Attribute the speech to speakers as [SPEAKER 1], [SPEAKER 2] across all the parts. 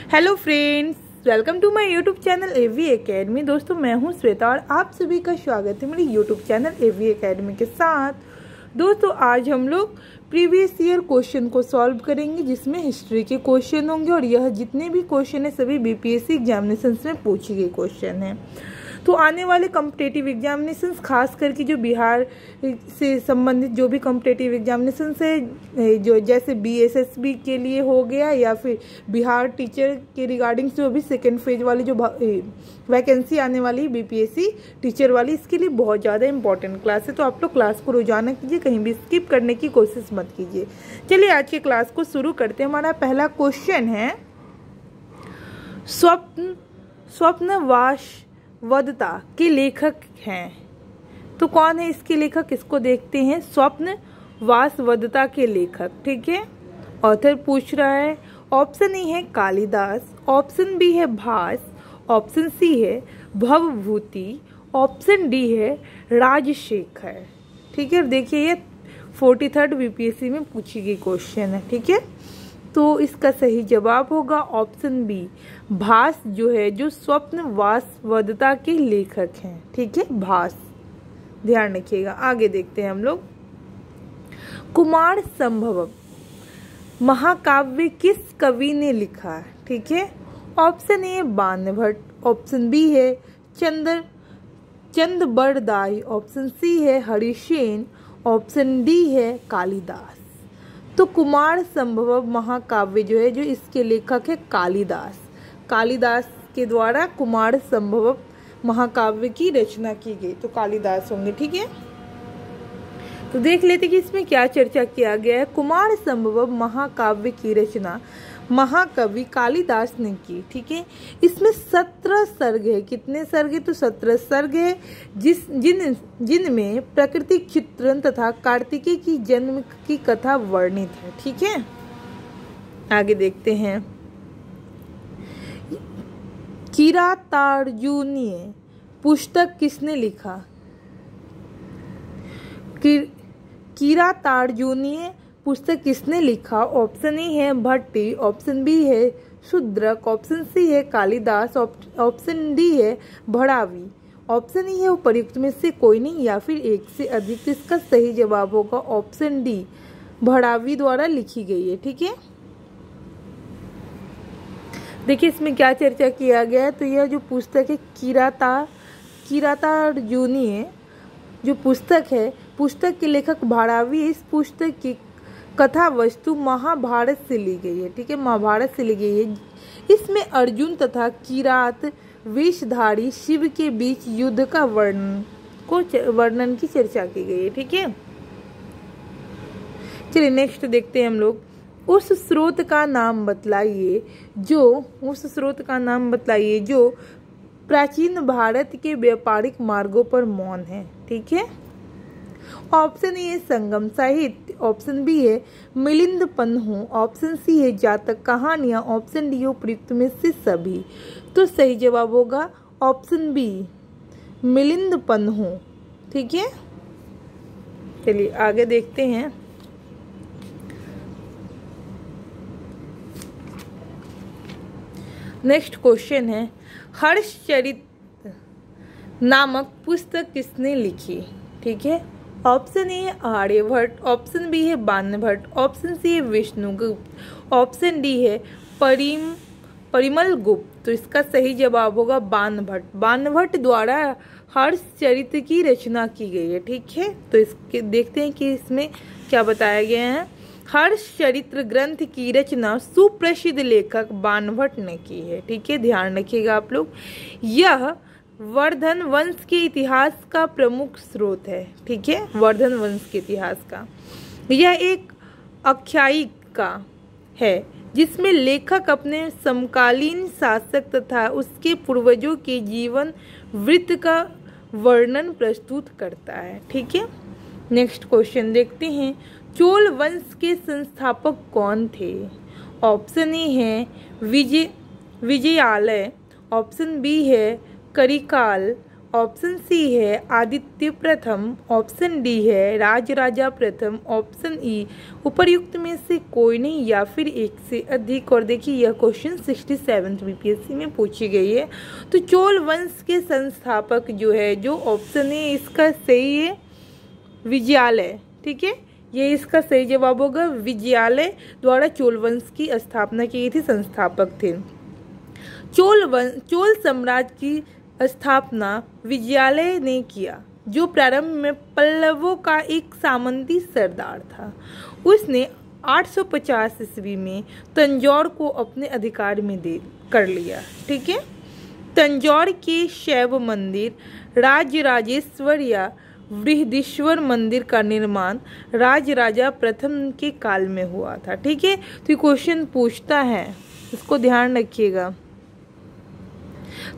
[SPEAKER 1] Hello friends, welcome to my YouTube channel AV Academy. दोस्तों, मैं हूं श्वेता और आप सभी का स्वागत है मेरे यूट्यूब चैनल एवी एकेडमी के साथ। दोस्तों, आज हम लोग प्रीवियस ईयर क्वेश्चन को सॉल्व करेंगे, जिसमें हिस्ट्री के क्वेश्चन होंगे और यह जितने भी क्वेश्चन है सभी बीपीएससी एग्जामिनेशन में पूछे गए क्वेश्चन हैं। तो आने वाले कॉम्पिटिटिव एग्जामिनेशंस, खास करके जो बिहार से संबंधित जो भी कॉम्पिटिटिव एग्जामिनेशंस है, जो जैसे बीएसएसबी के लिए हो गया या फिर बिहार टीचर के रिगार्डिंग जो भी सेकेंड फेज वाली जो वैकेंसी आने वाली बीपीएससी टीचर वाली, इसके लिए बहुत ज़्यादा इंपॉर्टेंट क्लास है। तो आप लोग क्लास को रोजाना कीजिए, कहीं भी स्किप करने की कोशिश मत कीजिए। चलिए आज के क्लास को शुरू करते हैं। हमारा पहला क्वेश्चन है, स्वप्नवासवदत्ता के लेखक हैं। तो कौन है इसके लेखक, इसको देखते हैं। स्वप्नवासवदत्ता के लेखक, ठीक है। ऑथर पूछ रहा है। ऑप्शन ए है कालिदास, ऑप्शन बी है भास, ऑप्शन सी है भवभूति, ऑप्शन डी है राजशेखर। ठीक है, देखिए ये 43rd बीपीएससी में पूछी गई क्वेश्चन है, ठीक है। तो इसका सही जवाब होगा ऑप्शन बी, भास जो है, जो स्वप्नवासवदत्ता के लेखक हैं, ठीक है, भास। ध्यान रखिएगा। आगे देखते हैं हम लोग। कुमार संभवम महाकाव्य किस कवि ने लिखा, ठीक है। Option A Banabhatta, option B है चंद्रबरदाई, ऑप्शन सी है हरिसेन, ऑप्शन डी है कालिदास। तो कुमार संभवम महाकाव्य जो है, जो इसके लेखक है कालिदास। कालिदास के द्वारा कुमार संभवम महाकाव्य की रचना की गई, तो कालिदास होंगे, ठीक है। तो देख लेते कि इसमें क्या चर्चा किया गया है। कुमार संभवम महाकाव्य की रचना महाकवि कालिदास ने की, ठीक है। इसमें 17 सर्ग है। कितने सर्ग है? तो 17 सर्ग है, जिनमें प्राकृतिक चित्रण तथा कार्तिकेय की जन्म की कथा वर्णित है, ठीक है। आगे देखते हैं। किरातार्जुनीय पुस्तक किसने लिखा? किरातार्जुनीय पुस्तक किसने लिखा? ऑप्शन ए है भट्टी, ऑप्शन बी है शूद्रक, ऑप्शन सी है कालिदास, ऑप्शन डी है भड़ावी, ऑप्शन ई है उपर्युक्त में से कोई नहीं या फिर एक से अधिक। इसका सही जवाब होगा ऑप्शन डी, भड़ावी द्वारा लिखी गई है, ठीक है। देखिए इसमें क्या चर्चा किया गया है। तो यह जो पुस्तक है किरातार्जुनीय जो पुस्तक है, पुस्तक के लेखक भड़ावी। इस पुस्तक की कथा वस्तु महाभारत से ली गई है, ठीक है, महाभारत से ली गई है। इसमें अर्जुन तथा किरात वेशधारी शिव के बीच युद्ध का वर्णन की चर्चा की गई है, ठीक है। चलिए नेक्स्ट देखते हैं हम लोग। उस स्रोत का नाम बतलाइए जो प्राचीन भारत के व्यापारिक मार्गों पर मौन है, ठीक है। ऑप्शन ए है संगम साहित्य, ऑप्शन बी है मिलिंद पन्हू, ऑप्शन सी है जातक कहानियां, ऑप्शन डी उपयुक्त में से सभी। तो सही जवाब होगा ऑप्शन बी, मिलिंद पन्हू, ठीक है। चलिए आगे देखते हैं। नेक्स्ट क्वेश्चन है, हर्षचरित नामक पुस्तक किसने लिखी, ठीक है। ऑप्शन ए है आर्यभट्ट, ऑप्शन बी है बाणभट्ट, ऑप्शन सी है विष्णुगुप्त, ऑप्शन डी है परिमल गुप्त। तो इसका सही जवाब होगा बाणभट्ट। बाणभट्ट द्वारा हर्षचरित की रचना की गई है, ठीक है। तो इसके देखते हैं कि इसमें क्या बताया गया है। हर्षचरित्र ग्रंथ की रचना सुप्रसिद्ध लेखक बाणभट्ट ने की है, ठीक है। ध्यान रखिएगा आप लोग। यह वर्धन वंश के इतिहास का प्रमुख स्रोत है, ठीक है, वर्धन वंश के इतिहास का। यह एक आख्यायिका है जिसमें लेखक अपने समकालीन शासक तथा उसके पूर्वजों के जीवन वृत्त का वर्णन प्रस्तुत करता है, ठीक है। नेक्स्ट क्वेश्चन देखते हैं। चोल वंश के संस्थापक कौन थे? ऑप्शन ए है विजयालय, ऑप्शन बी है करिकाल, ऑप्शन सी है आदित्य प्रथम, ऑप्शन डी है राजराजा प्रथम, ऑप्शन ई उपर्युक्त में से कोई नहीं या फिर एक से अधिक। और देखिए यह क्वेश्चन 67 बीपीएससी में पूछी गई है। तो चोल वंश के संस्थापक जो है, जो ऑप्शन है इसका सही है विजयालय। ठीक है, ये इसका सही जवाब होगा। विजयालय द्वारा चोल वंश की स्थापना की गई थी, संस्थापक थे। चोल साम्राज्य की स्थापना विजयालय ने किया, जो प्रारंभ में पल्लवों का एक सामंती सरदार था। उसने 850 ईस्वी में तंजौर को अपने अधिकार में दे कर लिया। ठीक है, तंजौर के शैव मंदिर राजराजेश्वर या बृहदीश्वर मंदिर का निर्माण राजराजा प्रथम के काल में हुआ था। ठीक है, तो ये क्वेश्चन पूछता है, इसको ध्यान रखिएगा।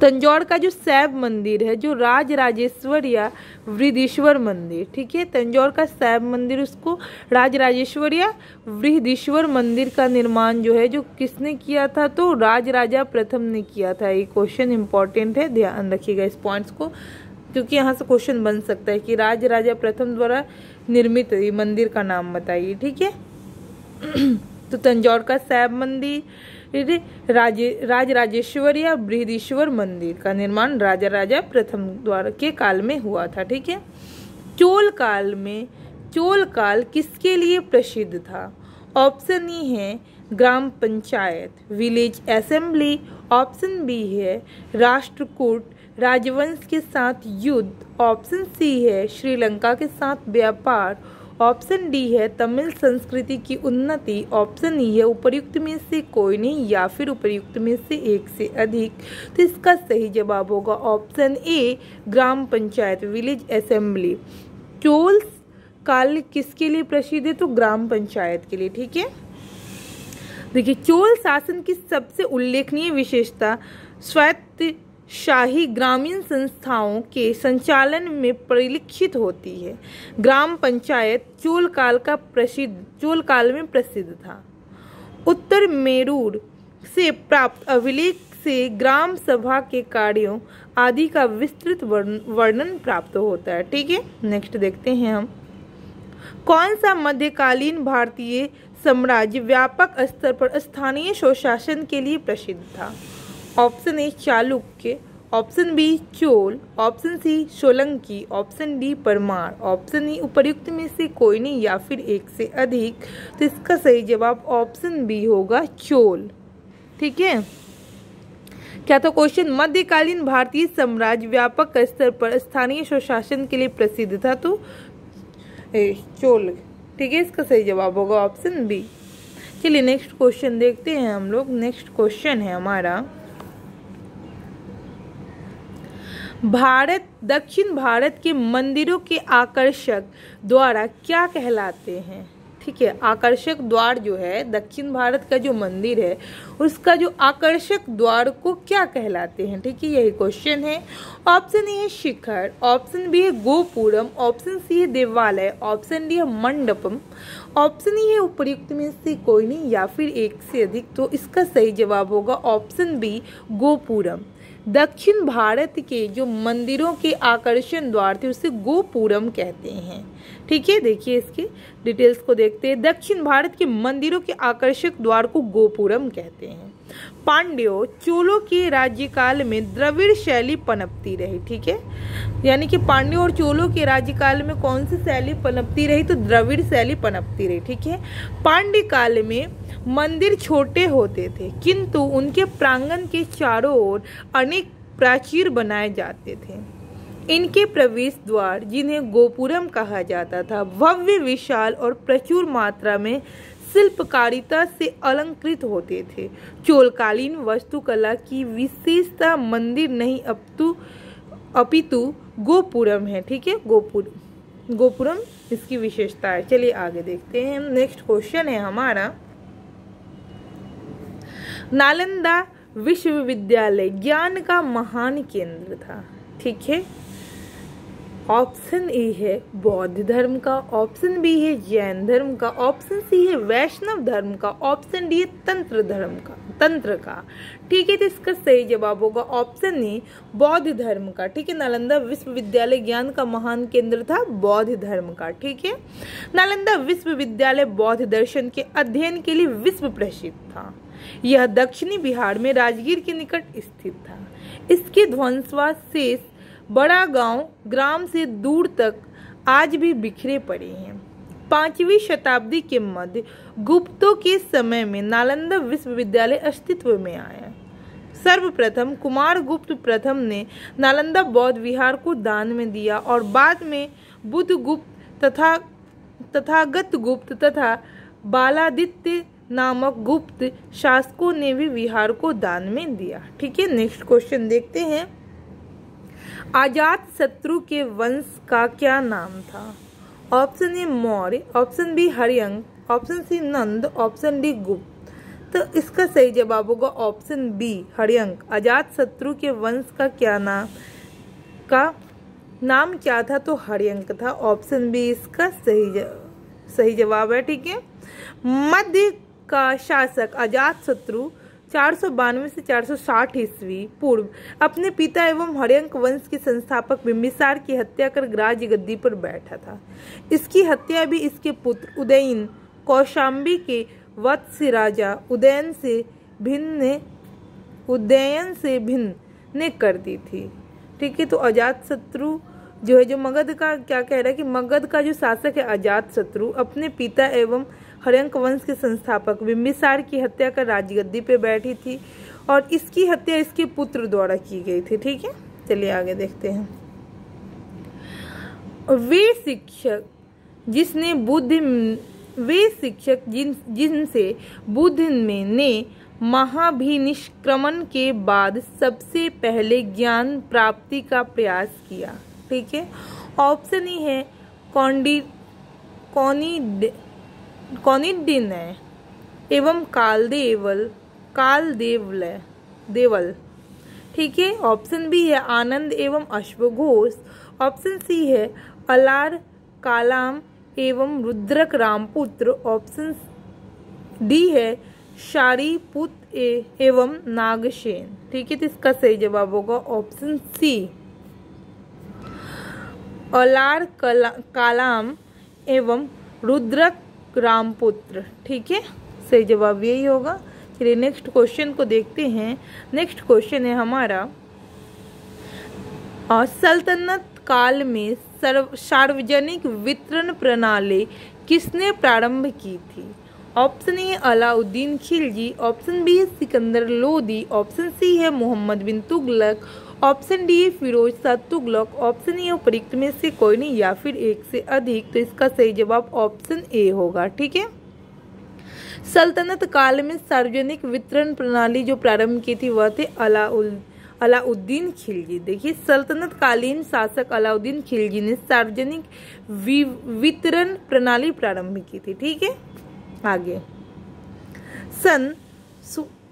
[SPEAKER 1] तंजौर का जो शैव मंदिर है, जो राजराजेश्वर या बृहदीश्वर मंदिर, ठीक है, तंजौर का शैव मंदिर, उसको राजराजेश्वर या बृहदीश्वर मंदिर का निर्माण जो है, जो किसने किया था, तो राजराजा प्रथम ने किया था। ये क्वेश्चन इंपॉर्टेंट है, ध्यान रखिएगा इस पॉइंट्स को, क्योंकि यहाँ से क्वेश्चन बन सकता है कि राजराजा प्रथम द्वारा निर्मित मंदिर का नाम बताइए। ठीक है, तो तंजौर का शैव मंदिर, राजराजेश्वर या बृहदीश्वर मंदिर का निर्माण राजा प्रथम द्वारा के काल में हुआ था। ठीक है, चोल काल किसके लिए प्रसिद्ध था? ऑप्शन ई है ग्राम panchayat, village assembly, option B है राष्ट्रकूट राजवंश के साथ युद्ध, ऑप्शन सी है श्रीलंका के साथ व्यापार, ऑप्शन डी है तमिल संस्कृति की उन्नति, ऑप्शन ई है उपर्युक्त में से कोई नहीं या फिर उपर्युक्त में से एक से अधिक। तो इसका सही जवाब होगा option A gram panchayat, village assembly. Chola काल किसके लिए प्रसिद्ध है? तो ग्राम पंचायत के लिए। ठीक है, देखिए चोल शासन की सबसे उल्लेखनीय विशेषता स्वायत्त शाही ग्रामीण संस्थाओं के संचालन में परिलक्षित होती है। ग्राम पंचायत चोल काल में प्रसिद्ध था। उत्तर मेरूर से प्राप्त अभिलेख से ग्राम सभा के कार्यों आदि का विस्तृत वर्णन प्राप्त होता है। ठीक है, नेक्स्ट देखते हैं हम। कौन सा मध्यकालीन भारतीय साम्राज्य व्यापक स्तर पर स्थानीय स्वशासन के लिए प्रसिद्ध था? Option A Chalukya, option B Chola, option C Solanki, option D Parmar, option E उपर्युक्त में से कोई नहीं या फिर एक से अधिक। तो इसका सही जवाब ऑप्शन बी होगा चोल। ठीक है, क्या तो क्वेश्चन मध्यकालीन भारतीय साम्राज्य व्यापक स्तर पर स्थानीय स्वशासन के लिए प्रसिद्ध था, तो चोल। ठीक है, इसका सही जवाब होगा ऑप्शन बी। चलिए नेक्स्ट क्वेश्चन देखते हैं हम लोग। नेक्स्ट क्वेश्चन है हमारा, दक्षिण भारत के मंदिरों के आकर्षक द्वारा क्या कहलाते हैं? ठीक है, आकर्षक द्वार जो है, दक्षिण भारत का जो मंदिर है उसका जो आकर्षक द्वार को क्या कहलाते हैं? ठीक है, यही क्वेश्चन है। ऑप्शन ए है शिखर, ऑप्शन बी है गोपुरम, ऑप्शन सी है देवालय, ऑप्शन डी है मंडपम, ऑप्शन ई है उपर्युक्त में से कोई नहीं या फिर एक से अधिक। तो इसका सही जवाब होगा ऑप्शन बी गोपुरम। दक्षिण भारत के जो मंदिरों के आकर्षण द्वार थे उसे गोपुरम कहते हैं। ठीक है, देखिए इसके डिटेल्स को देखते हैं। दक्षिण भारत के मंदिरों के आकर्षक द्वार को गोपुरम कहते हैं। पांड्यों चोलों के राज्यकाल में द्रविड़ शैली पनपती रही। ठीक है, यानी कि पांड्यों और चोलों के राज्यकाल में कौन सी शैली पनपती रही? तो द्रविड़ शैली पनपती रही। ठीक है, पांड्य काल में मंदिर छोटे होते थे, किंतु उनके प्रांगण के चारों ओर अनेक प्राचीर बनाए जाते थे। इनके प्रवेश द्वार, जिन्हें गोपुरम कहा जाता था, भव्य, विशाल और प्रचुर मात्रा में शिल्पकारिता से अलंकृत होते थे। चोलकालीन वास्तुकला की विशेषता मंदिर नहीं अपितु गोपुरम है। ठीक है, गोपुरम इसकी विशेषता है। चलिए आगे देखते हैं। नेक्स्ट क्वेश्चन है हमारा, नालंदा विश्वविद्यालय ज्ञान का महान केंद्र था। ठीक है, ऑप्शन ए है बौद्ध धर्म का, ऑप्शन बी है जैन धर्म का, ऑप्शन सी है वैष्णव धर्म का, ऑप्शन डी है तंत्र का। ठीक है, तो इसका सही जवाब होगा ऑप्शन ए बौद्ध धर्म का। ठीक है, नालंदा विश्वविद्यालय ज्ञान का महान केंद्र था बौद्ध धर्म का। ठीक है, नालंदा विश्वविद्यालय बौद्ध दर्शन के अध्ययन के लिए विश्व प्रसिद्ध था। यह दक्षिणी बिहार में राजगीर के निकट स्थित था। इसके ध्वंसावशेष बड़ा गांव ग्राम से दूर तक आज भी बिखरे पड़े हैं। 5वीं शताब्दी के मध्य गुप्तों के समय में नालंदा विश्वविद्यालय अस्तित्व में आया। सर्वप्रथम कुमारगुप्त प्रथम ने नालंदा बौद्ध विहार को दान में दिया और बाद में बुद्ध गुप्त तथागत गुप्त तथा बालादित्य नामक गुप्त शासकों ने भी विहार को दान में दिया। ठीक है, नेक्स्ट क्वेश्चन देखते हैं। अजात शत्रु के वंश का क्या नाम था? Option A Maurya, option B Haryanka, option C Nanda, option D Gupta. तो इसका सही जवाब होगा ऑप्शन बी हर्यंक। अजात शत्रु के वंश का नाम क्या था? तो हर्यंक था। ऑप्शन बी इसका सही जवाब है। ठीक है, मध्य का शासक अजात शत्रु 492 से 460 ईस्वी पूर्व अपने पिता एवं हर्यंक वंश के संस्थापक बिंबिसार की हत्या कर राज्य गद्दी पर बैठा था। इसकी हत्या भी इसके पुत्र उदयन कौशाम्बी के वत्स राजा उदयन से भिन्न ने कर दी थी। ठीक है, तो अजात शत्रु जो है, जो मगध का क्या कह रहा है कि मगध का जो शासक है अजात शत्रु अपने पिता एवं हर्यंक वंश के संस्थापक बिंबिसार की हत्या कर राजगद्दी पे बैठी थी और इसकी हत्या इसके पुत्र द्वारा की गई थी। ठीक है, चलिए आगे देखते हैं। वे शिक्षक जिनसे बुद्ध ने महाभिनिष्क्रमण के बाद सबसे पहले ज्ञान प्राप्ति का प्रयास किया। ठीक है, ऑप्शन ई है कौनिडिन्य एवं देवल। ठीक है, ऑप्शन बी है आनंद एवं अश्वघोष, ऑप्शन सी है अलार कालाम एवं रुद्रक रामपुत्र, ऑप्शन डी है शारीपुत एवं नागसेन। ठीक है, तो इसका सही जवाब होगा ऑप्शन सी अलार कालाम एवं रुद्रक रामपुत्र। ठीक है, सही जवाब यही होगा। चलिए नेक्स्ट क्वेश्चन को देखते हैं। नेक्स्ट क्वेश्चन है हमारा, सल्तनत काल में सार्वजनिक वितरण प्रणाली किसने प्रारंभ की थी? Option A Alauddin Khilji, option B है सिकंदर लोदी, ऑप्शन सी है मोहम्मद बिन तुगलक, ऑप्शन डी है फिरोज शाह तुगलक, ऑप्शन ए उपरोक्त में से कोई नहीं या फिर एक से अधिक। तो इसका सही जवाब ऑप्शन ए होगा। ठीक है, सल्तनत काल में सार्वजनिक वितरण प्रणाली जो प्रारंभ की थी वह थे अलाउद्दीन खिलजी। देखिए, सल्तनत कालीन शासक अलाउद्दीन खिलजी ने सार्वजनिक वितरण प्रणाली प्रारंभ की थी। ठीक है, आगे सन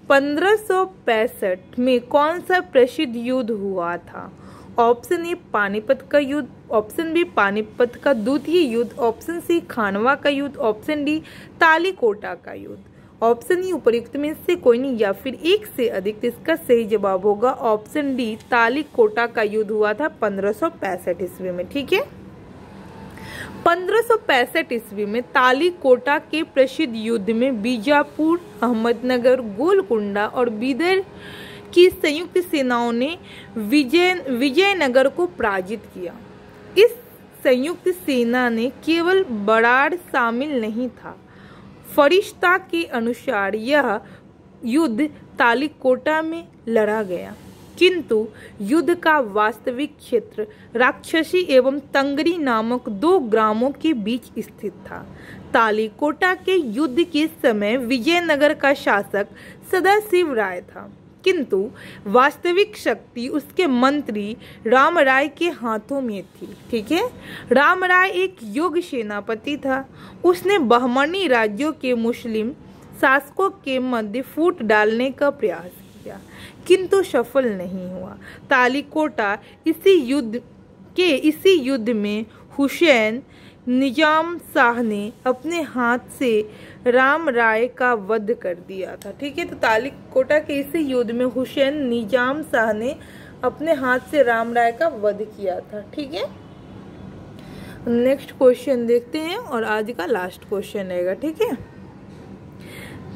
[SPEAKER 1] 1565 में कौन सा प्रसिद्ध युद्ध हुआ था? ऑप्शन ए पानीपत का युद्ध, ऑप्शन बी पानीपत का द्वितीय युद्ध, ऑप्शन सी खानवा का युद्ध, ऑप्शन डी तालीकोटा का युद्ध, ऑप्शन ई उपरोक्त में से कोई नहीं या फिर एक से अधिक। इसका सही जवाब होगा ऑप्शन डी तालीकोटा का युद्ध हुआ था 1565 ईस्वी में। ठीक है, 1565 ईस्वी में तालीकोटा के प्रसिद्ध युद्ध में बीजापुर, अहमदनगर, गोलकुंडा और बीदर की संयुक्त सेनाओं ने विजयनगर को पराजित किया। इस संयुक्त सेना ने केवल बराड़ शामिल नहीं था। फरिश्ता के अनुसार यह युद्ध तालीकोटा में लड़ा गया, किंतु युद्ध का वास्तविक क्षेत्र राक्षसी एवं तंगरी नामक 2 ग्रामों के बीच स्थित था। तालीकोटा के युद्ध के समय विजयनगर का शासक सदाशिव राय था, किंतु वास्तविक शक्ति उसके मंत्री रामराय के हाथों में थी। ठीक है, रामराय एक योग्य सेनापति था। उसने बहमनी राज्यों के मुस्लिम शासकों के मध्य फूट डालने का प्रयास किया, किंतु सफल नहीं हुआ। तालीकोटा इसी युद्ध के इसी युद्ध में हुसैन निजाम शाह ने अपने हाथ से राम राय का वध कर दिया था। ठीक है, तो तालिकोटा के इसी युद्ध में हुसैन निजाम शाह ने अपने हाथ से राम राय का वध किया था। ठीक है, नेक्स्ट क्वेश्चन देखते हैं और आज का लास्ट क्वेश्चन रहेगा। ठीक है,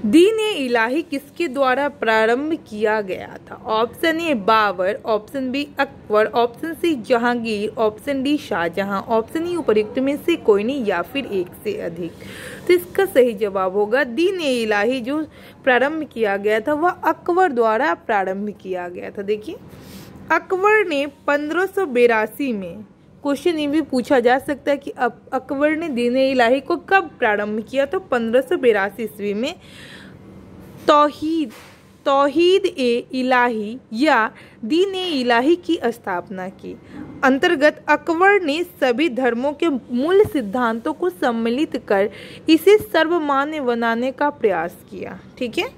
[SPEAKER 1] दीन-ए इलाही किसके द्वारा प्रारंभ किया गया था? Option A Babur, option B Akbar, option C Jahangir, option D Shahjahan, option E उपयुक्त में से कोई नहीं या फिर एक से अधिक। तो इसका सही जवाब होगा दीन-ए इलाही जो प्रारंभ किया गया था वह अकबर द्वारा प्रारंभ किया गया था। देखिए, अकबर ने 1582 में, क्वेश्चन ये भी पूछा जा सकता है कि अकबर ने दीन-ए इलाही को कब प्रारंभ किया? तो 1582 ईस्वी में तौहीद ए इलाही या दीन-ए इलाही की स्थापना की। अंतर्गत अकबर ने सभी धर्मों के मूल सिद्धांतों को सम्मिलित कर इसे सर्वमान्य बनाने का प्रयास किया। ठीक है,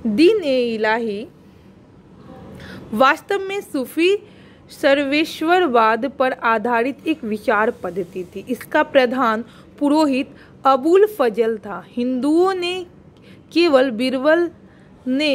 [SPEAKER 1] दीन-ए इलाही वास्तव में सूफी सर्वेश्वरवाद पर आधारित एक विचार पद्धति थी। इसका प्रधान पुरोहित अबुल फजल था। हिंदुओं में केवल बीरबल ने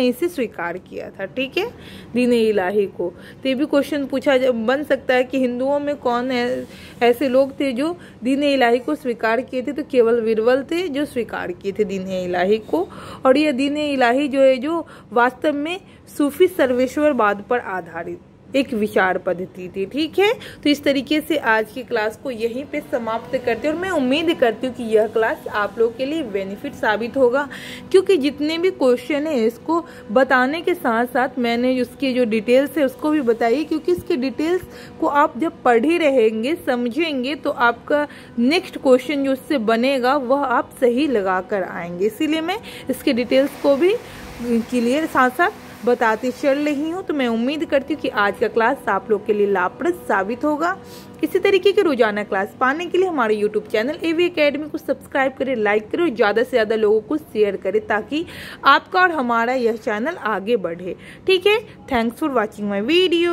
[SPEAKER 1] इसे स्वीकार किया था। ठीक है, दीन-ए इलाही को। तो ये भी क्वेश्चन पूछा बन सकता है कि हिंदुओं में कौन ऐसे लोग थे जो दीन-ए इलाही को स्वीकार किए थे? तो केवल बीरबल थे जो स्वीकार किए थे दीन-ए इलाही को। और ये दीन-ए इलाही जो है जो वास्तव में सूफी सर्वेश्वरवाद पर आधारित एक विचार पद्धति थी। ठीक है, तो इस तरीके से आज की क्लास को यहीं पे समाप्त करते हैं और मैं उम्मीद करती हूँ कि यह क्लास आप लोग के लिए बेनिफिट साबित होगा, क्योंकि जितने भी क्वेश्चन है इसको बताने के साथ साथ मैंने उसकी जो डिटेल्स है उसको भी बताई, क्योंकि इसके डिटेल्स को आप जब पढ़े रहेंगे समझेंगे तो आपका नेक्स्ट क्वेश्चन जो उससे बनेगा वह आप सही लगा कर आएंगे। इसीलिए मैं इसके डिटेल्स को भी क्लियर साथ साथ बताती चल रही हूँ। तो मैं उम्मीद करती हूँ कि आज का क्लास आप लोग के लिए लाभप्रद साबित होगा। इसी तरीके के रोजाना क्लास पाने के लिए हमारे YouTube चैनल AV Academy को सब्सक्राइब करें, लाइक करें और ज़्यादा से ज़्यादा लोगों को शेयर करें ताकि आपका और हमारा यह चैनल आगे बढ़े। ठीक है, thanks for watching my video.